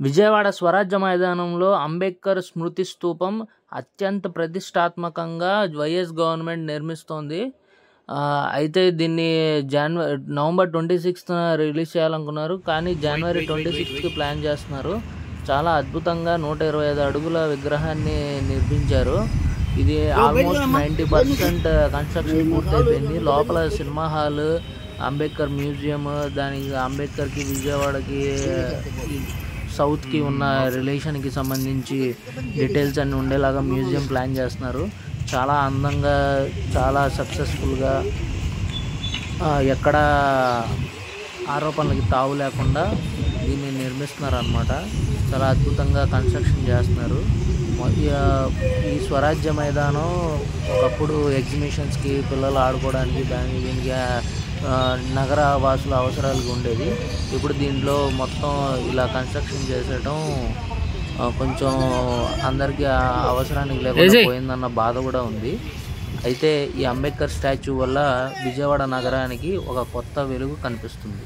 విజయవాడ స్వరాజ్య మైదానంలో అంబేద్కర్ స్మృతి స్తూపం అత్యంత ప్రతిష్టాత్మకంగా వైఎస్ గవర్నమెంట్ నిర్మిస్తోంది. అయితే దీన్ని నవంబర్ 26న రిలీజ్ చేయాలనుకున్నారు, కానీ జనవరి 26కి ప్లాన్ చేస్తున్నారు. చాలా అద్భుతంగా 125 అడుగుల విగ్రహాన్ని నిర్మించారు. ఇది ఆల్మోస్ట్ 90% కన్స్ట్రక్షన్ పూర్తయిపోయింది. లోపల సినిమా హాల్, అంబేద్కర్ మ్యూజియం, దానికి అంబేద్కర్కి విజయవాడకి సౌత్కి ఉన్న రిలేషన్కి సంబంధించి డీటెయిల్స్ అన్నీ ఉండేలాగా మ్యూజియం ప్లాన్ చేస్తున్నారు. చాలా అందంగా, చాలా సక్సెస్ఫుల్గా, ఎక్కడ ఆరోపణలకి తావు లేకుండా దీన్ని నిర్మిస్తున్నారు అన్నమాట. చాలా అద్భుతంగా కన్స్ట్రక్షన్ చేస్తున్నారు. ఈ స్వరాజ్య మైదానం ఒకప్పుడు ఎగ్జిబిషన్స్కి, పిల్లలు ఆడుకోవడానికి, దీనికి నగర వాసుల అవసరాలకు ఉండేది. ఇప్పుడు దీంట్లో మొత్తం ఇలా కన్స్ట్రక్షన్ చేసేయడం కొంచెం అందరికీ అవసరానికి లేకుండా పోయిందన్న బాధ కూడా ఉంది. అయితే ఈ అంబేద్కర్ స్టాచ్యూ వల్ల విజయవాడ నగరానికి ఒక కొత్త వెలుగు కనిపిస్తుంది.